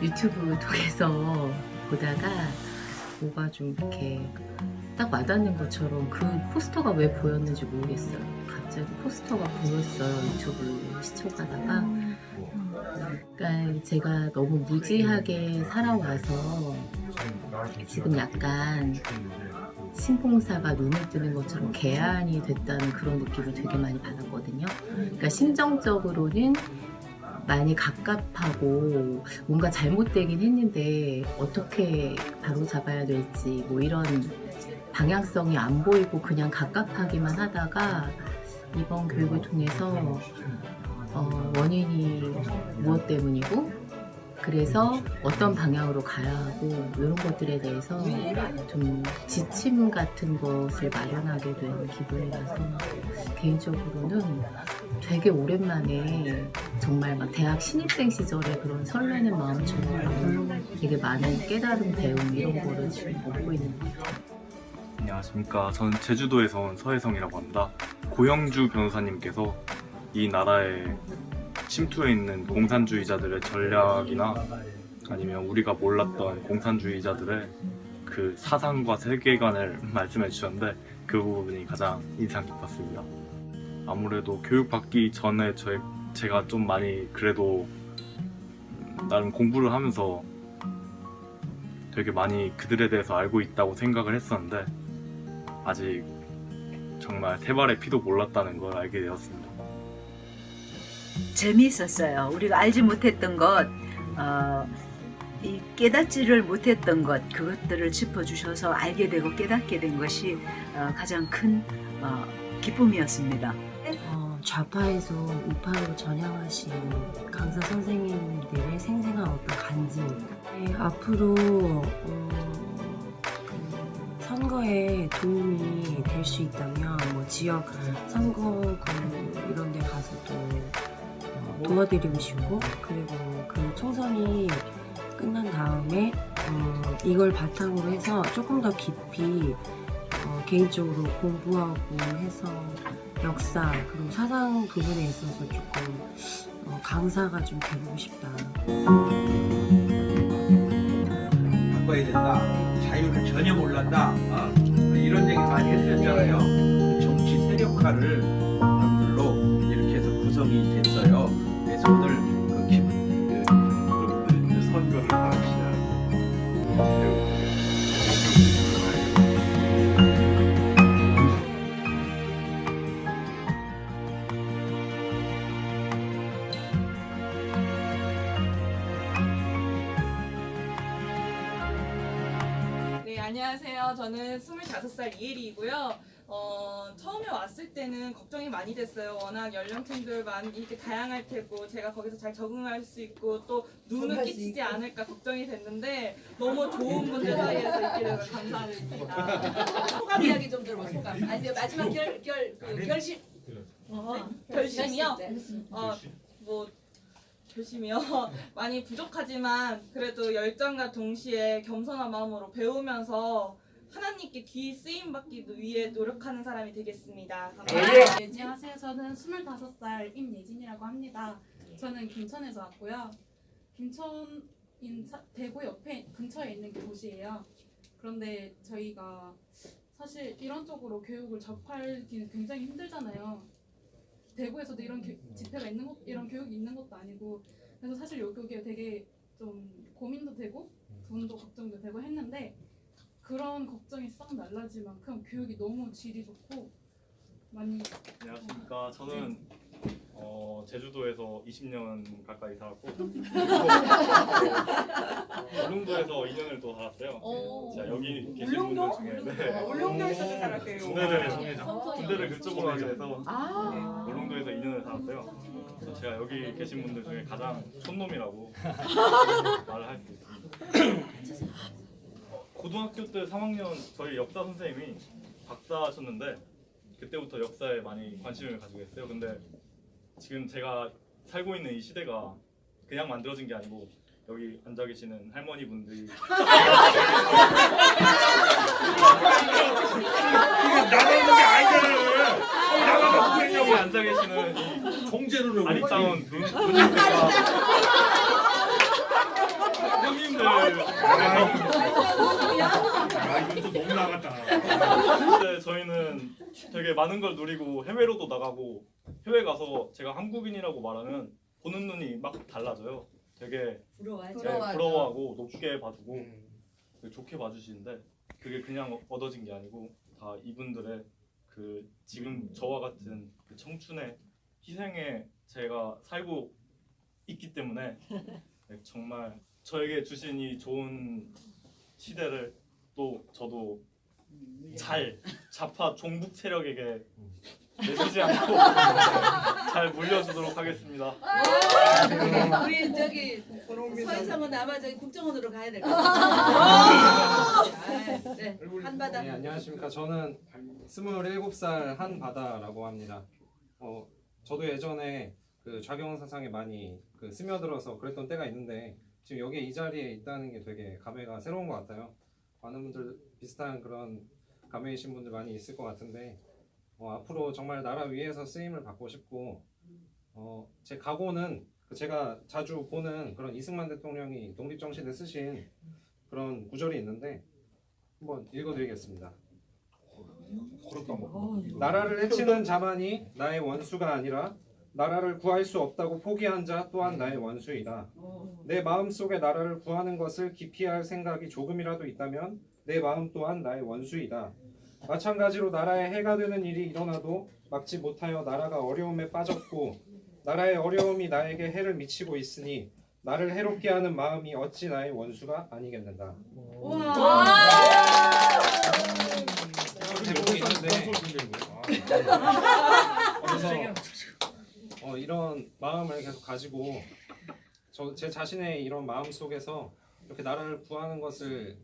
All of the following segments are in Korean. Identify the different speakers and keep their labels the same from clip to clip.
Speaker 1: 유튜브 통해서 보다가 뭐가 좀 이렇게 딱 와닿는 것처럼 그 포스터가 왜 보였는지 모르겠어요. 갑자기 포스터가 보였어요. 유튜브 시청하다가. 그러니까 제가 너무 무지하게 살아와서 지금 약간 신봉사가 눈에 뜨는 것처럼 개안이 됐다는 그런 느낌을 되게 많이 받았거든요. 그러니까 심정적으로는 많이 갑갑하고 뭔가 잘못되긴 했는데 어떻게 바로 잡아야 될지 뭐 이런 방향성이 안 보이고 그냥 갑갑하기만 하다가 이번 교육을 통해서 원인이 무엇 때문이고 그래서 어떤 방향으로 가야 하고 이런 것들에 대해서 좀 지침 같은 것을 마련하게 된 기분이라서 개인적으로는 되게 오랜만에 정말 막 대학 신입생 시절에 그런 설레는 마음처럼 되게 많은 깨달음 배움 이런 거를 지금 얻고 있는 것 같아요.
Speaker 2: 안녕하십니까. 저는 제주도에서 온 서혜성이라고 합니다. 고영주 변호사님께서 이 나라에 침투해 있는 공산주의자들의 전략이나 아니면 우리가 몰랐던 공산주의자들의 그 사상과 세계관을 말씀해 주셨는데 그 부분이 가장 인상 깊었습니다. 아무래도 교육받기 전에 제가 좀 많이 그래도 나름 공부를 하면서 되게 많이 그들에 대해서 알고 있다고 생각을 했었는데 아직 정말 세 발의 피도 몰랐다는 걸 알게 되었습니다.
Speaker 3: 재미있었어요. 우리가 알지 못했던 것, 이 깨닫지를 못했던 것, 그것들을 짚어주셔서 알게 되고 깨닫게 된 것이 가장 큰 기쁨이었습니다.
Speaker 4: 좌파에서 우파로 전향하신 강사 선생님들의 생생한 어떤 간증입니다. 앞으로 그 선거에 도움이 될 수 있다면 뭐 지역 선거구 이런 데 가서도 도와드리고 싶고, 그리고 그 총선이 끝난 다음에 이걸 바탕으로 해서 조금 더 깊이 개인적으로 공부하고 해서 역사 그리고 사상 부분에 있어서 조금 강사가 좀 되고 싶다.
Speaker 5: 바꿔야 된다. 자유를 전혀 몰랐다. 이런 얘기 많이 해주셨잖아요. 정치 세력화를 별로 이렇게 해서 구성이 됐어요. 그래서 오늘 그 기분
Speaker 6: 여러분들 이제 선거를 하시냐
Speaker 7: 네, 안녕하세요. 저는 25살 이혜리이고요. 처음에 왔을 때는 걱정이 많이 됐어요. 워낙 연령층들 많이 이렇게 다양할 테고 제가 거기서 잘 적응할 수 있고 또 누는 끼치지 않을까 걱정이 됐는데 너무 좋은 분들 사이에서 있게 돼서 감사드립니다.
Speaker 8: 소감 이야기 좀 들어봐. 소감. 아니 마지막 결심.
Speaker 7: 결심이요?
Speaker 8: 네.
Speaker 7: 뭐 결심이요? 많이 부족하지만 그래도 열정과 동시에 겸손한 마음으로 배우면서 하나님께 귀 쓰임 받기 위해 노력하는 사람이 되겠습니다. 감사합니다.
Speaker 9: 안녕하세요. 저는 25살 임예진이라고 합니다. 저는 김천에서 왔고요. 김천인 대구 옆에 근처에 있는 곳이에요. 그런데 저희가 사실 이런 쪽으로 교육을 접하기는 굉장히 힘들잖아요. 대구에서도 이런 집회가 있는 것, 이런 교육이 있는 것도 아니고, 그래서 사실 여기에 되게 좀 고민도 되고 돈도 걱정도 되고 했는데 그런 걱정이 싹 날라질 만큼 교육이 너무 질이 좋고 많이.
Speaker 2: 안녕하십니까. 저는 제주도에서 20년 가까이 살았고 울릉도에서 2년을 또 살았어요. 자, 여기 계신 분들 중에
Speaker 7: 울릉도에서도 살았대요.
Speaker 2: 군대를 그쪽으로 하게 돼서 울릉도에서 2년을 살았어요. 그래서 제가 여기 계신 분들 중에 가장 촌놈이라고 말을 할 수 있습니다. 고등학교 때 3학년 저희 역사 선생님이 박사하셨는데 그때부터 역사에 많이 관심을 가지고 있어요. 근데 지금 제가 살고 있는 이 시대가 그냥 만들어진 게 아니고 여기 앉아 계시는 할머니 분들이
Speaker 6: 나가는 게 아니잖아요. 나가면
Speaker 2: 여기 앉아 계시는 이
Speaker 6: 통제를
Speaker 2: 아리따운 누님들과 되게 많은 걸 누리고 해외로도 나가고 해외 가서 제가 한국인이라고 말하면 보는 눈이 막 달라져요. 되게
Speaker 8: 부러워하죠.
Speaker 2: 부러워하고 높게 봐주고 되게 좋게 봐주시는데 그게 그냥 얻어진 게 아니고 다 이분들의 그 지금 저와 같은 그 청춘의 희생에 제가 살고 있기 때문에 네, 정말 저에게 주신 이 좋은 시대를 또 저도 잘 좌파 종북 세력에게 내주지 않고 잘 물려주도록 하겠습니다.
Speaker 8: 우리 저기 서해성은 아마 저기 국정원으로 가야 될 것 같아요. 네, 한바다.
Speaker 10: 네, 안녕하십니까. 저는 27살 한바다라고 합니다. 저도 예전에 그 좌경 사상에 많이 그 스며들어서 그랬던 때가 있는데 지금 여기 이 자리에 있다는 게 되게 감회가 새로운 것 같아요. 많은 분들 비슷한 그런 감회이신 분들 많이 있을 것 같은데 앞으로 정말 나라 위에서 쓰임을 받고 싶고 제 각오는 제가 자주 보는 그런 이승만 대통령이 독립정신에 쓰신 그런 구절이 있는데 한번 읽어드리겠습니다. 나라를 해치는 자만이 나의 원수가 아니라 나라를 구할 수 없다고 포기한 자 또한 나의 원수이다. 내 마음속에 나라를 구하는 것을 기피할 생각이 조금이라도 있다면 내 마음 또한 나의 원수이다. 마찬가지로 나라에 해가 되는 일이 일어나도 막지 못하여 나라가 어려움에 빠졌고 나라의 어려움이 나에게 해를 미치고 있으니 나를 해롭게 하는 마음이 어찌 나의 원수가 아니겠는가. 대목이 있는데 그래서 이런 마음을 계속 가지고 제 자신의 이런 마음 속에서 이렇게 나라를 구하는 것을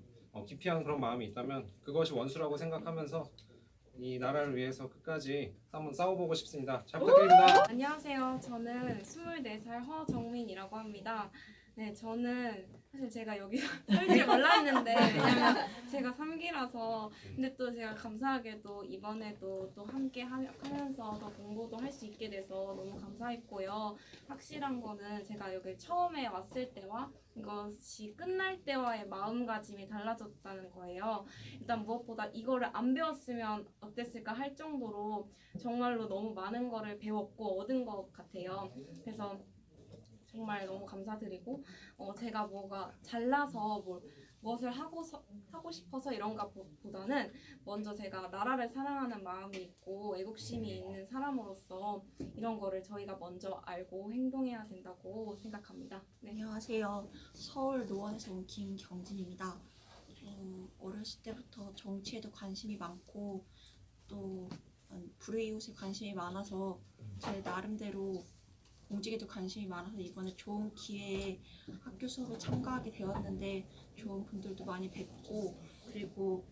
Speaker 10: 기피하는 그런 마음이 있다면 그것이 원수라고 생각하면서 이 나라를 위해서 끝까지 한번 싸워보고 싶습니다. 잘 부탁드립니다.
Speaker 11: 안녕하세요. 저는 24살 허정민이라고 합니다. 네, 저는 사실 제가 여기서 살지 말랐는데 왜냐면 제가 3기라서 근데 또 제가 감사하게도 이번에도 또 함께 하면서 더 공부도 할 수 있게 돼서 너무 감사했고요. 확실한 거는 제가 여기 처음에 왔을 때와 이것이 끝날 때와의 마음가짐이 달라졌다는 거예요. 일단 무엇보다 이거를 안 배웠으면 어땠을까 할 정도로 정말로 너무 많은 거를 배웠고 얻은 것 같아요. 그래서 정말 너무 감사드리고 제가 뭐가 잘나서 무엇을 하고 싶어서 이런가 보다는 먼저 제가 나라를 사랑하는 마음이 있고 애국심이 있는 사람으로서 이런 거를 저희가 먼저 알고 행동해야 된다고 생각합니다. 네.
Speaker 12: 안녕하세요. 서울 노원에서 온 김경진입니다. 어렸을 때부터 정치에도 관심이 많고 또 불우이웃에 관심이 많아서 제 나름대로 공직에도 관심이 많아서 이번에 좋은 기회에 학교 수업에 참가하게 되었는데 좋은 분들도 많이 뵙고 그리고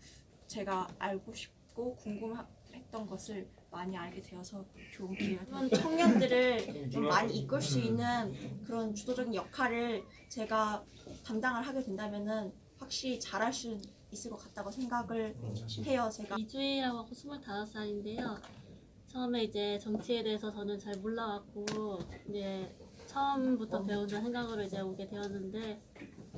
Speaker 12: 제가 알고 싶고 궁금했던 것을 많이 알게 되어서 좋은 기회가 되었습니다. 청년들을 좀 많이 이끌 수 있는 그런 주도적인 역할을 제가 담당을 하게 된다면은 확실히 잘할 수 있을 것 같다고 생각을 해요. 제가
Speaker 13: 이주희라고 하고 25살인데요. 처음에 이제 정치에 대해서 저는 잘 몰라갖고 이제 처음부터 배운다는 생각으로 이제 오게 되었는데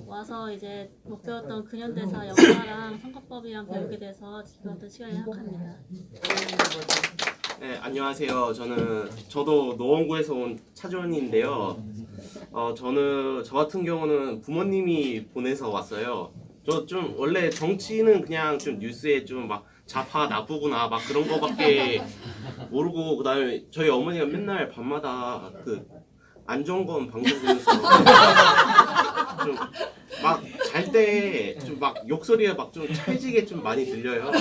Speaker 13: 와서 이제 못 배웠던 근현대사 역사랑 선거법이랑 배우게 돼서 즐거웠던 시간을 생각합니다.
Speaker 14: 네, 안녕하세요. 저도 노원구에서 온 차주원인데요. 저 같은 경우는 부모님이 보내서 왔어요. 저 좀 원래 정치는 그냥 좀 뉴스에 좀 막 좌파 나쁘구나 막 그런 거밖에 모르고 그다음에 저희 어머니가 맨날 밤마다 그 안정권 방송 보면서 좀 막 잘 때 좀 막 욕소리가 막 좀 찰지게 좀 많이 들려요.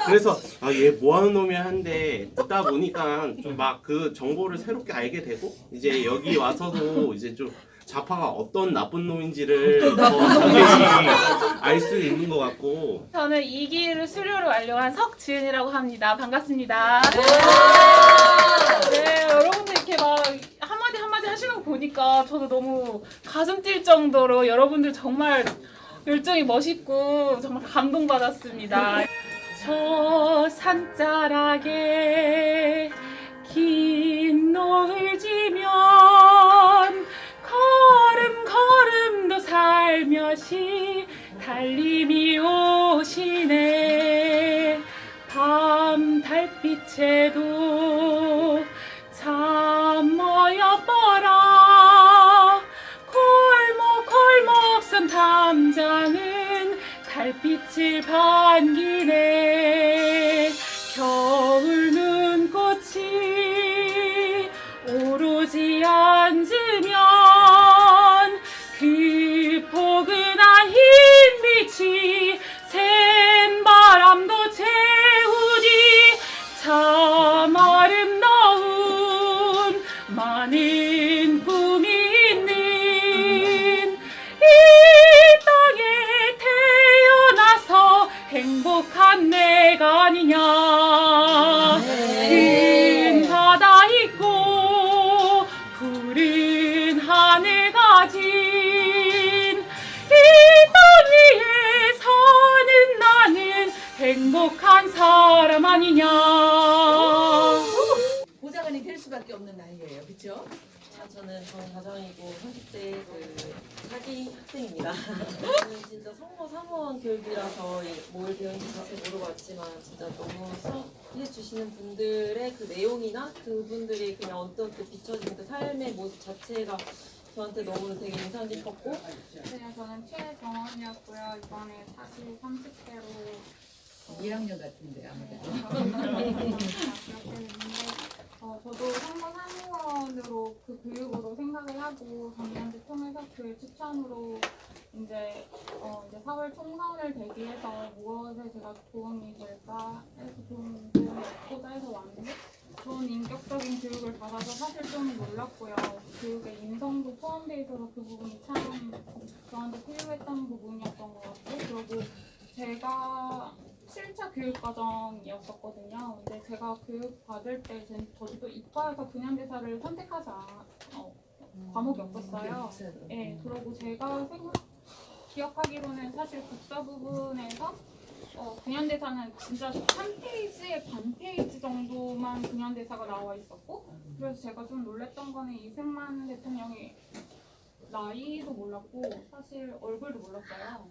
Speaker 14: 그래서 얘 뭐하는 놈이야 한데 듣다 보니까 좀 막 그 정보를 새롭게 알게 되고 이제 여기 와서도 이제 좀 좌파가 어떤 나쁜 놈인지를 더 자세히 알 수 있는 것 같고.
Speaker 15: 저는 2기를 수료를 완료한 석지은이라고 합니다. 반갑습니다. 네, 여러분들 이렇게 막 한마디 하시는 거 보니까 저도 너무 가슴 뛸 정도로 여러분들 정말 열정이 멋있고 정말 감동받았습니다. 저 산자락에 긴 노을 지면 걸음도 살며시 달님이 오시네. 밤 달빛 부채도 참모였더라. 골목골목선 담장은 달빛을 반기네. 겨울 눈꽃이 오로지 앉으면 그 포근한 흰 빛이 센 바람도 채우니 참 아름다운 많은 꿈이 있는 이 땅에 태어나서 행복한 내가 아니냐. 큰 바다 있고 푸른 하늘 가진 이 땅 위에 사는 나는 행복한 사람 아니냐.
Speaker 8: 보좌관이 될 수밖에 없는 나이예요, 그렇죠?
Speaker 4: 저는 정가정이고 30대 그 사기 학생입니다. 저는 진짜 성모 사무원 교육이라서 뭘 배우는지 자세히 모르고 왔지만 진짜 너무 수업해 주시는 분들의 그 내용이나 그분들이 그냥 어떻게 비춰지는 그 삶의 모습 자체가 저한테 너무 되게 인상 깊었고.
Speaker 9: 네, 저는 최정원이었고요. 이번에 사기 30대로
Speaker 3: 1학년 같은데 아무래도.
Speaker 9: 저도 상무 사무원으로 그 교육으로 생각을 하고 전년지 통해서 교육 추천으로 이제 사월 총선을 대비해서 무엇에 제가 도움이 될까 해서 좀 도움이 얻고자 해서 왔는데 좋은 인격적인 교육을 받아서 사실 좀 놀랐고요. 교육에 인성도 포함되어 있어서 그 부분이 참 저한테 필요했던 부분이었던 것 같고, 그리고 제가 7차 교육과정이었었거든요. 근데 제가 교육 받을 때 저도 이과에서 근현대사를 선택하지 과목이 없었어요. 네, 그리고 제가 기억하기로는 사실 국사 부분에서 근현대사는 진짜 3페이지에 반 페이지 정도만 근현대사가 나와 있었고, 그래서 제가 좀 놀랬던 거는 이승만 대통령의 나이도 몰랐고 사실 얼굴도 몰랐어요.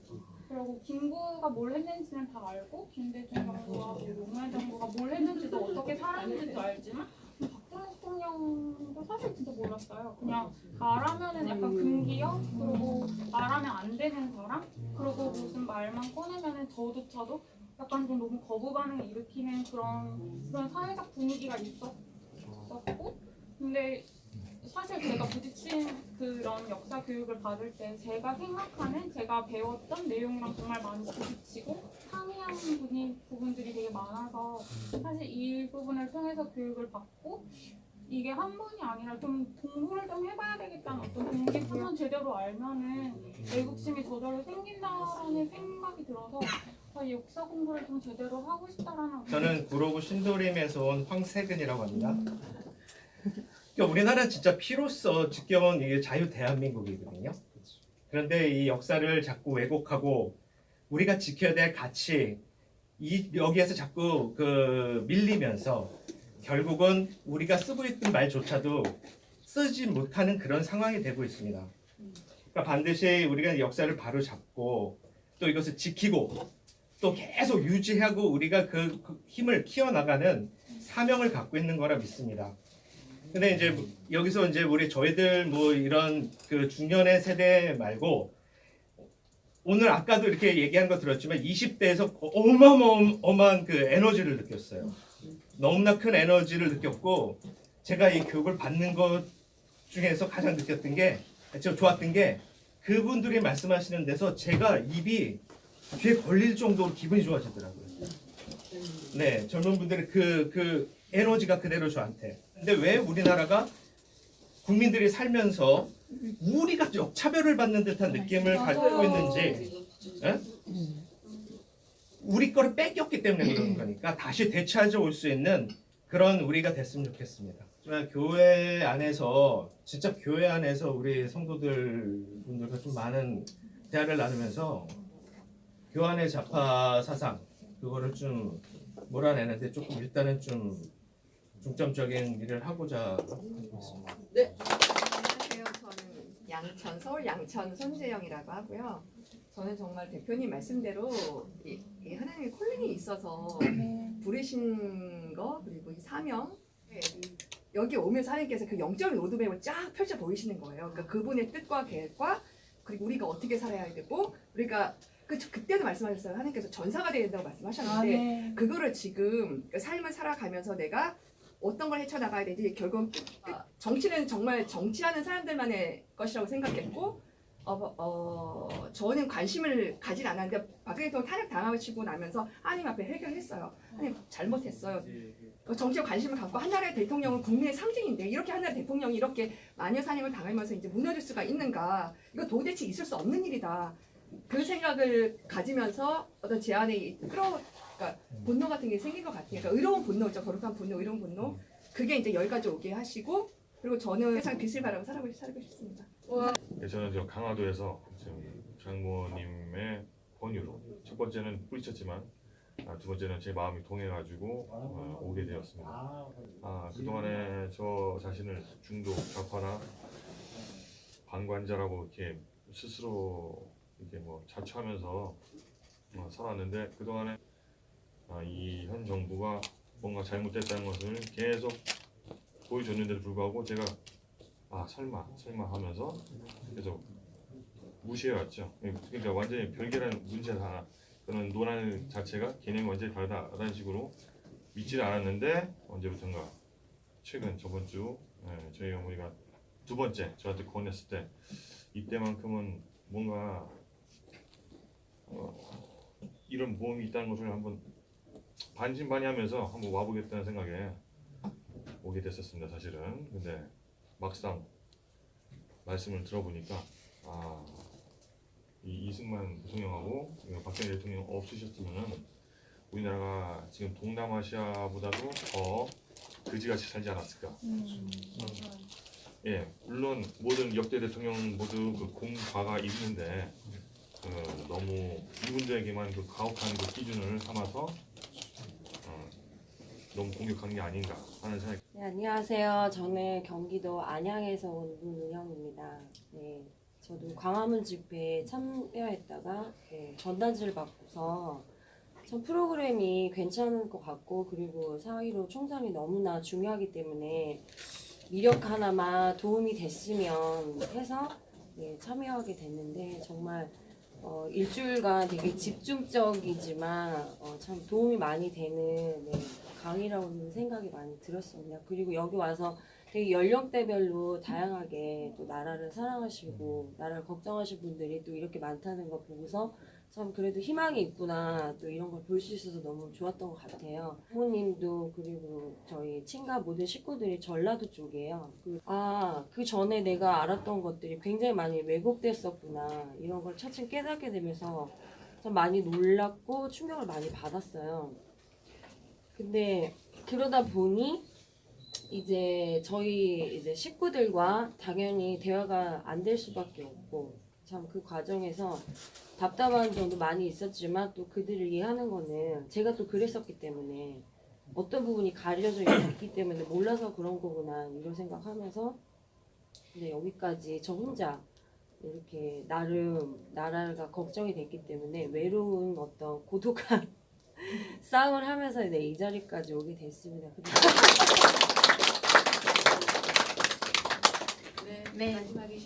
Speaker 9: 그리고 김구가 뭘 했는지는 다 알고 김대중 정부가 노무현 정부가 뭘 했는지도 어떻게 살았는지도 알지만 박근혜 대통령도 사실 진짜 몰랐어요. 그냥 말하면은 약간 금기어, 그리고 말하면 안 되는 사람, 그리고 무슨 말만 꺼내면은 저조차도 약간 좀 너무 거부 반응을 일으키는 그런 사회적 분위기가 있었고, 근데 사실 제가 부딪힌 그런 역사 교육을 받을 때 제가 생각하는, 제가 배웠던 내용이랑 정말 많이 부딪히고 상이한 부분들이 되게 많아서 사실 이 부분을 통해서 교육을 받고 이게 한 번이 아니라 좀 공부를 좀 해봐야 되겠다는 어떤 동기부여 제대로 알면은 애국심이 저절로 생긴다라는 생각이 들어서 이 역사 공부를 좀 제대로 하고 싶다라는.
Speaker 16: 저는 구로구 신도림에서 온 황세근이라고 합니다. 그러니까 우리나라 진짜 피로써 지켜온 이게 자유 대한민국이거든요. 그런데 이 역사를 자꾸 왜곡하고 우리가 지켜야 될 가치 여기에서 자꾸 밀리면서 결국은 우리가 쓰고 있던 말조차도 쓰지 못하는 그런 상황이 되고 있습니다. 그러니까 반드시 우리가 역사를 바로 잡고 또 이것을 지키고 또 계속 유지하고 우리가 그 힘을 키워나가는 사명을 갖고 있는 거라 믿습니다. 근데 이제 여기서 이제 저희들 이런 그 중년의 세대 말고 오늘 아까도 이렇게 얘기한 거 들었지만 20대에서 어마어마한 그 에너지를 느꼈어요. 너무나 큰 에너지를 느꼈고, 제가 이 교육을 받는 것 중에서 가장 느꼈던 게, 좋았던 게 그분들이 말씀하시는 데서 제가 입이 귀에 걸릴 정도로 기분이 좋아지더라고요. 네, 젊은 분들의 그 에너지가 그대로 저한테. 근데 왜 우리나라가 국민들이 살면서 우리가 역차별을 받는 듯한 느낌을 갖고 있는지, 에? 우리 거를 뺏겼기 때문에 그러는 거니까 다시 되찾아올 수 있는 그런 우리가 됐으면 좋겠습니다. 교회 안에서 진짜 교회 안에서 우리 성도들 분들과 좀 많은 대화를 나누면서 교환의 좌파 사상 그거를 좀 몰아내는데 조금 일단은 좀 중점적인 일을 하고자 하고 있습니다.
Speaker 3: 네. 안녕하세요. 저는
Speaker 17: 양천 서울 양천 손재영이라고 하고요. 저는 정말 대표님 말씀대로 이 하나님의 콜링이 있어서 부르신 거 그리고 이 사명 여기 오면서 하나님께서 그 영적 로드맵을 쫙 펼쳐 보이시는 거예요. 그러니까 그분의 뜻과 계획과 그리고 우리가 어떻게 살아야 되고 우리가 그때도 말씀하셨어요. 하나님께서 전사가 되야 된다고 말씀하셨는데
Speaker 15: 네.
Speaker 17: 그거를 지금 삶을 살아가면서 내가 어떤 걸 헤쳐나가야 되지 결국은 정치는 정말 정치하는 사람들만의 것이라고 생각했고 저는 관심을 가진 않았는데 박근혜 대통령 탄핵 당하고 나면서 하나님 앞에 해결했어요. 하나님 잘못했어요. 정치에 관심을 갖고 한 나라의 대통령은 국민의 상징인데 이렇게 한 나라의 대통령이 이렇게 마녀 사냥을 당하면서 이제 무너질 수가 있는가? 이거 도대체 있을 수 없는 일이다. 그 생각을 가지면서 어떤 제 안에 그러니까 본능 같은 게 생긴 것 같아요. 그러니까 의로운 본능 있죠. 거룩한 본능, 의로운 본능. 그게 이제 여기까지 오게 하시고 그리고 저는 세상 빛을 바라고 살고 싶습니다.
Speaker 6: 네, 저는 저 강화도에서 지금 장모님의 권유로 첫 번째는 뿌리쳤지만 두 번째는 제 마음이 통해가지고 오게 되었습니다. 그동안에 저 자신을 중독, 좌파나 방관자라고 이렇게 스스로 이렇게 뭐 자처하면서 살았는데 그동안에 이 현 정부가 뭔가 잘못됐다는 것을 계속 보여줬는데도 불구하고 제가 설마 하면서 계속 무시해왔죠. 그러니까 완전히 별개라는 문제다. 그런 논란 자체가 개념이 완전히 다르다라는 식으로 믿지를 않았는데 언제부턴가 최근 저번 주 저희 어머니가 두 번째 저한테 권했을 때 이때만큼은 뭔가 이런 모험이 있다는 것을 한번 반신반의하면서 한번 와보겠다는 생각에 오게 됐었습니다. 사실은. 근데 막상 말씀을 들어보니까 이 이승만 대통령하고 박근혜 대통령 없으셨으면 우리나라가 지금 동남아시아보다도 더 그지같이 살지 않았을까. 예, 물론 모든 역대 대통령 모두 그 공과가 있는데 너무 이분들에게만 그 가혹한 그 기준을 삼아서 너무 공격하는 게 아닌가 하는 생각이.
Speaker 4: 네, 안녕하세요. 저는 경기도 안양에서 온 문은영입니다. 네, 저도 광화문 집회에 참여했다가 전단지를 받고서 전 프로그램이 괜찮을 것 같고 그리고 4.15 총선이 너무나 중요하기 때문에 미력 하나만 도움이 됐으면 해서 참여하게 됐는데 정말 일주일간 되게 집중적이지만 참 도움이 많이 되는 강의라는 생각이 많이 들었습니다. 그리고 여기 와서 되게 연령대별로 다양하게 또 나라를 사랑하시고 나라를 걱정하시는 분들이 또 이렇게 많다는 거 보고서 참 그래도 희망이 있구나 또 이런 걸 볼 수 있어서 너무 좋았던 것 같아요. 부모님도 그리고 저희 친가 모든 식구들이 전라도 쪽이에요. 그 전에 내가 알았던 것들이 굉장히 많이 왜곡됐었구나 이런 걸 차츰 깨닫게 되면서 참 많이 놀랐고 충격을 많이 받았어요. 근데 그러다 보니 저희 식구들과 당연히 대화가 안 될 수밖에 없고 참 그 과정에서 답답한 점도 많이 있었지만 또 그들을 이해하는 거는 제가 또 그랬었기 때문에 어떤 부분이 가려져 있기 때문에 몰라서 그런 거구나 이런 생각하면서 근데 여기까지 저 혼자 이렇게 나름 나라가 걱정이 됐기 때문에 외로운 어떤 고독한 싸움을 하면서 이 자리까지 오게 됐습니다.
Speaker 1: 네,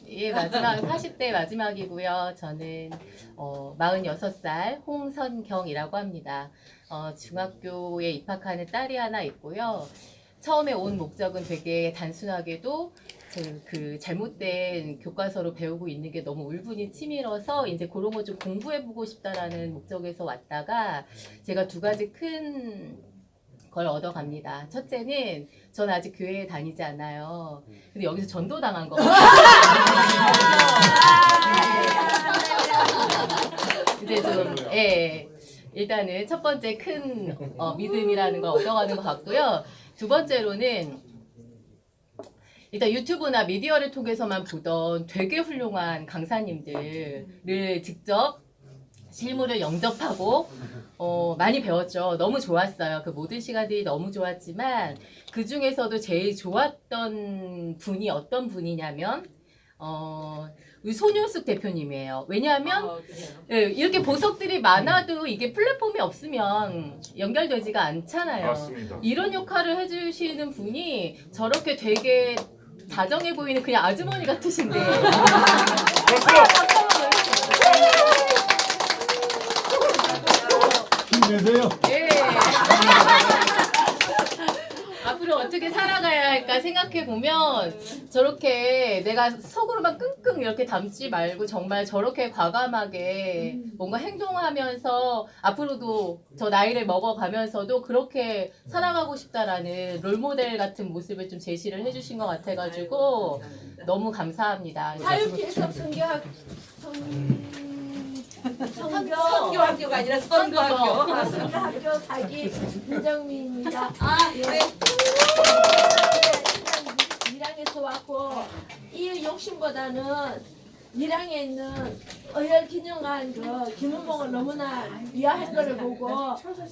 Speaker 1: 예, 마지막 40대 마지막이고요. 저는 46살 홍선경이라고 합니다. 중학교에 입학하는 딸이 하나 있고요. 처음에 온 목적은 되게 단순하게도 그 잘못된 교과서로 배우고 있는 게 너무 울분이 치밀어서 이제 그런 거 좀 공부해보고 싶다라는 목적에서 왔다가 제가 두 가지 큰 걸 얻어갑니다. 첫째는 전 아직 교회에 다니지 않아요. 근데 여기서 전도당한 거 이제 좀 일단은 첫 번째 큰 믿음이라는 걸 얻어가는 것 같고요. 두 번째로는 일단 유튜브나 미디어를 통해서만 보던 되게 훌륭한 강사님들을 직접 실물을 영접하고 많이 배웠죠. 너무 좋았어요. 그 모든 시간들이 너무 좋았지만 그 중에서도 제일 좋았던 분이 어떤 분이냐면 우리 손윤숙 대표님이에요. 왜냐하면 예, 이렇게 보석들이 많아도 이게 플랫폼이 없으면 연결되지가 않잖아요.
Speaker 6: 맞습니다.
Speaker 1: 이런 역할을 해주시는 분이 저렇게 되게 다정해 보이는 그냥 아주머니 같으신데.
Speaker 18: 힘내세요.
Speaker 1: 예. 앞으로 어떻게 살아가야 할까 생각해 보면 저렇게 내가 속으로만 끙끙 이렇게 담지 말고 정말 저렇게 과감하게 뭔가 행동하면서 앞으로도 저 나이를 먹어가면서도 그렇게 살아가고 싶다라는 롤모델 같은 모습을 좀 제시를 해주신 것 같아가지고 너무 감사합니다.
Speaker 8: 사육계에서
Speaker 1: 선교학교가 아니라 선교학교.
Speaker 8: 선교학교 사기 김정민입니다.
Speaker 1: 네.
Speaker 8: 밀양에서 왔고 이 욕심보다는 밀양에 있는 어혈기념관 그 김은봉을 너무나 위하한 거를 보고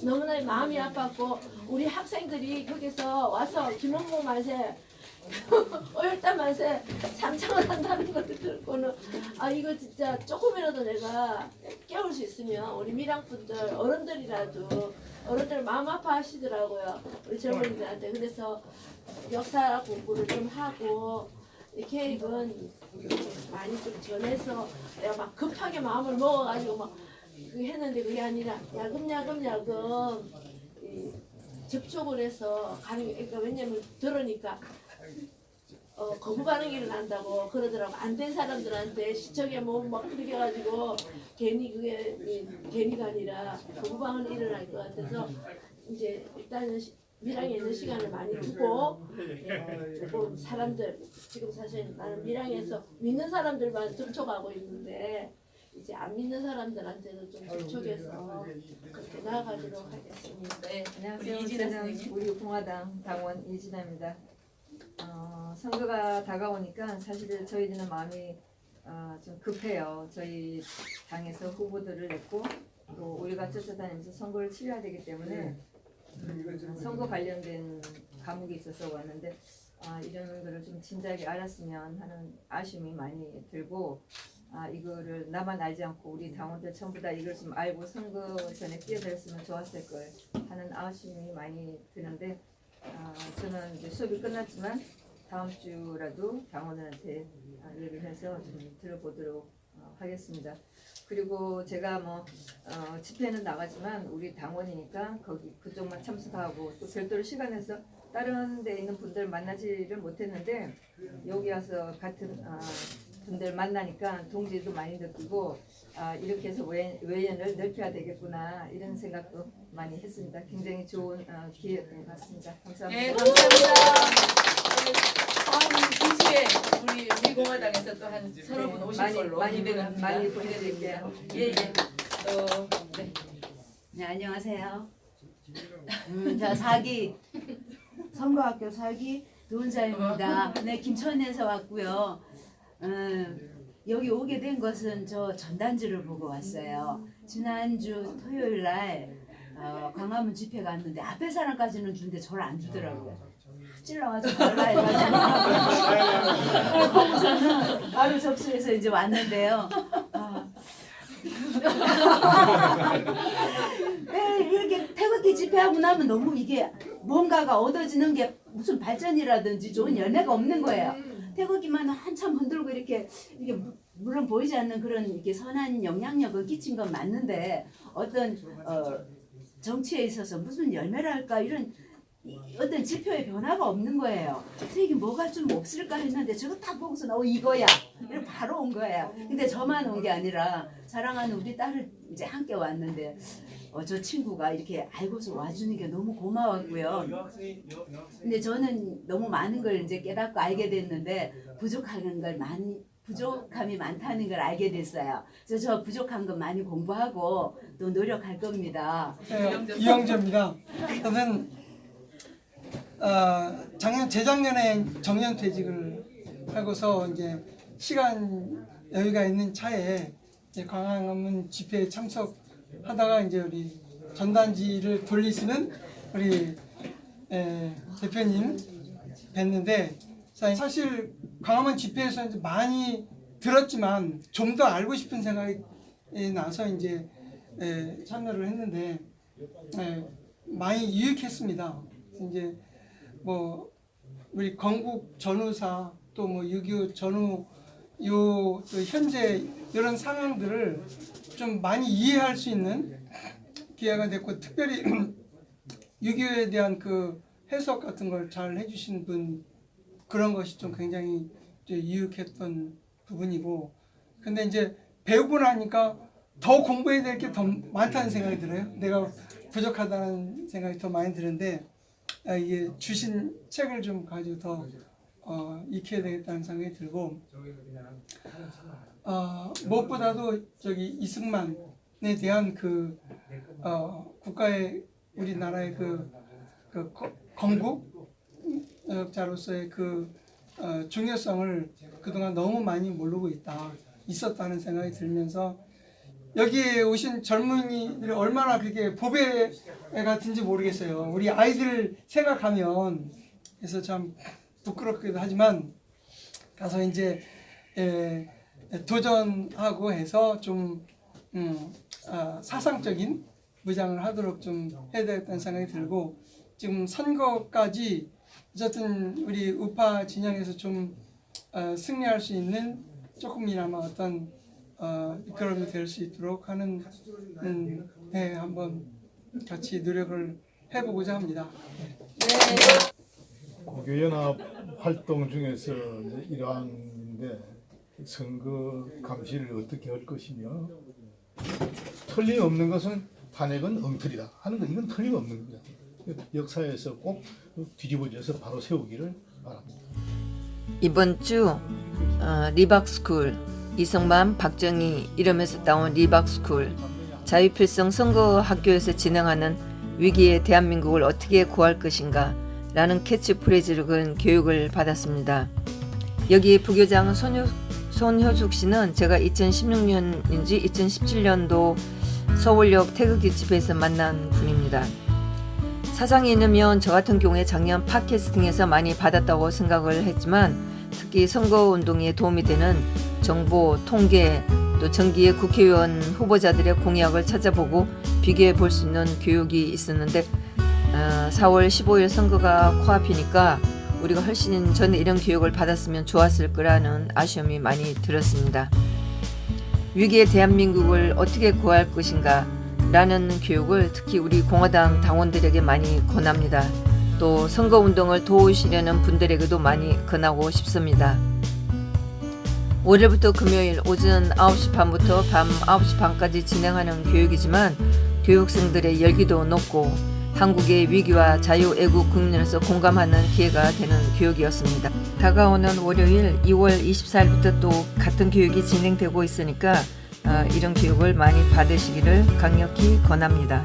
Speaker 8: 너무나 마음이 아팠고 우리 학생들이 거기서 와서 김은봉 맛에 어혈단 맛에 상창을 한다는 것을 듣고는 아 이거 진짜 조금이라도 내가 깨울 수 있으면 우리 밀양분들 어른들 마음 아파하시더라고요. 우리 젊은이들한테. 그래서 역사 공부를 좀 하고 이 계획은 많이 좀 전해서 내가 막 급하게 마음을 먹어가지고 막 했는데 그게 아니라 야금야금 접촉을 해서 가는 게 그러니까 왜냐면 들으니까 거부 반응이 일어난다고 그러더라고. 안 된 사람들한테 시청에 뭐 막 그렇게 해가지고 괜히 그게 괜히가 아니라 거부 반응이 일어날 것 같아서 이제 일단은 밀양에 있는 시간을 많이 두고 조금 사람들 지금 사실 나는 밀양에서 믿는 사람들만 접촉하고 있는데 이제 안 믿는 사람들한테도 좀 접촉해서 그렇게 나아가도록 하겠습니다.
Speaker 19: 네, 안녕하세요. 저는 우리 공화당 당원 이진아입니다. 선거가 다가오니까 사실 저희들은 마음이 좀 급해요. 저희 당에서 후보들을 냈고 또 우리가 쫓아다니면서 선거를 치러야 되기 때문에 선거 관련된 과목이 있어서 왔는데 이런 거를 좀 진작에 알았으면 하는 아쉬움이 많이 들고 이거를 나만 알지 않고 우리 당원들 전부 다 이걸 좀 알고 선거 전에 뛰어들었으면 좋았을 걸 하는 아쉬움이 많이 드는데 저는 이제 수업이 끝났지만 다음 주라도 당원들한테 얘기를 해서 좀 들어보도록 하겠습니다. 그리고 제가 집회는 나가지만 우리 당원이니까 거기 그쪽만 참석하고 또 별도로 시간 내서 다른 데 있는 분들 만나지를 못했는데 여기 와서 같은 분들 만나니까 동지도 많이 느끼고 이렇게 해서 외연을 넓혀야 되겠구나 이런 생각도 많이 했습니다. 굉장히 좋은 기회였던 것 같습니다. 감사합니다.
Speaker 8: 네, 감사합니다. 다음 기수에 우리 공화당에서 또 한 서너 분 오실 걸로
Speaker 19: 많이 보내드릴게요.
Speaker 8: 예. 네.
Speaker 3: 네, 안녕하세요. 저 4기 선거학교 4기 노은자입니다. 네, 김천에서 왔고요. 여기 오게 된 것은 저 전단지를 보고 왔어요. 지난주 토요일 날 광화문 집회 갔는데 앞에 사람까지는 주는데 저를 안 주더라고요. 찔러가지고 달라 해가지고 저는 바로 접수해서 이제 왔는데요. 이렇게 태극기 집회하고 나면 너무 이게 뭔가가 얻어지는 게 무슨 발전이라든지 좋은 열매가 없는 거예요. 태극기만 한참 흔들고 이렇게 물론 보이지 않는 그런 이렇게 선한 영향력을 끼친 건 맞는데 어떤 정치에 있어서 무슨 열매랄까 이런 어떤 지표의 변화가 없는 거예요. 그래서 이게 뭐가 좀 없을까 했는데 저거 딱 보고서 이거야 이렇게 바로 온 거예요. 근데 저만 온 게 아니라 사랑하는 우리 딸을 이제 함께 왔는데 저 친구가 이렇게 알고서 와주는 게 너무 고마웠고요. 근데 저는 너무 많은 걸 이제 깨닫고 알게 됐는데 부족함이 많다는 걸 알게 됐어요. 그래서 저 부족한 거 많이 공부하고 또 노력할 겁니다.
Speaker 20: 이영재입니다. 저는 재작년에 정년퇴직을 하고서 이제 시간 여유가 있는 차에 광화문 집회에 참석하다가 이제 우리 전단지를 돌리시는 우리 대표님 뵀는데 사실 광화문 집회에서 이제 많이 들었지만 좀 더 알고 싶은 생각이 나서 이제 참여를 했는데 많이 유익했습니다. 이제 뭐 우리 건국 전후사 또 뭐 6.25 전후 요 현재 이런 상황들을 좀 많이 이해할 수 있는 기회가 됐고, 특별히 6.25에 대한 그 해석 같은 걸 잘 해주신 분, 그런 것이 좀 굉장히 유익했던 부분이고, 근데 이제 배우고 나니까 더 공부해야 될 게 더 많다는 생각이 들어요. 내가 부족하다는 생각이 더 많이 드는데, 이게 주신 책을 좀 가지고 더 익혀야 되겠다는 생각이 들고, 무엇보다도 저기 이승만에 대한 그 국가의, 우리나라의 그 건국자로서의 그 중요성을 그동안 너무 많이 모르고 있었다는 생각이 들면서, 여기에 오신 젊은이들이 얼마나 그게 보배 같은지 모르겠어요. 우리 아이들 생각하면. 그래서 참 부끄럽기도 하지만 가서 이제 도전하고 해서 좀 사상적인 무장을 하도록 좀 해야 되겠다는 생각이 들고, 지금 선거까지 어쨌든 우리 우파 진영에서 좀 승리할 수 있는 조금이나마 어떤 이끌음이 될 수 있도록 하는 한번 같이 노력을 해보고자 합니다.
Speaker 18: 고교연합 활동 중에서 일환인데, 선거 감시를 어떻게 할 것이며, 틀림없는 것은 탄핵은 엉터리다 하는 것, 이건 틀림없는 겁니다. 역사에서 꼭 뒤집어져서 바로 세우기를 바랍니다.
Speaker 19: 이번 주 리박스쿨, 이승만, 박정희 이름에서 따온 리박스쿨, 자유필성 선거학교에서 진행하는 위기의 대한민국을 어떻게 구할 것인가 라는 캐치프레이즈를 건 교육을 받았습니다. 여기 부교장 손효숙 씨는 제가 2016년인지 2017년도 서울역 태극기 집회에서 만난 분입니다. 사상이 있으면 저 같은 경우에 작년 팟캐스팅에서 많이 받았다고 생각을 했지만, 특히 선거운동에 도움이 되는 정보, 통계, 또 정기의 국회의원 후보자들의 공약을 찾아보고 비교해 볼 수 있는 교육이 있었는데, 4월 15일 선거가 코앞이니까 우리가 훨씬 전에 이런 교육을 받았으면 좋았을 거라는 아쉬움이 많이 들었습니다. 위기의 대한민국을 어떻게 구할 것인가 라는 교육을 특히 우리 공화당 당원들에게 많이 권합니다. 또 선거운동을 도우시려는 분들에게도 많이 권하고 싶습니다. 월요일부터 금요일 오전 9시 반부터 밤 9시 반까지 진행하는 교육이지만, 교육생들의 열기도 높고 한국의 위기와 자유애국 국면에서 공감하는 기회가 되는 교육이었습니다. 다가오는 월요일 2월 24일부터 또 같은 교육이 진행되고 있으니까 이런 교육을 많이 받으시기를 강력히 권합니다.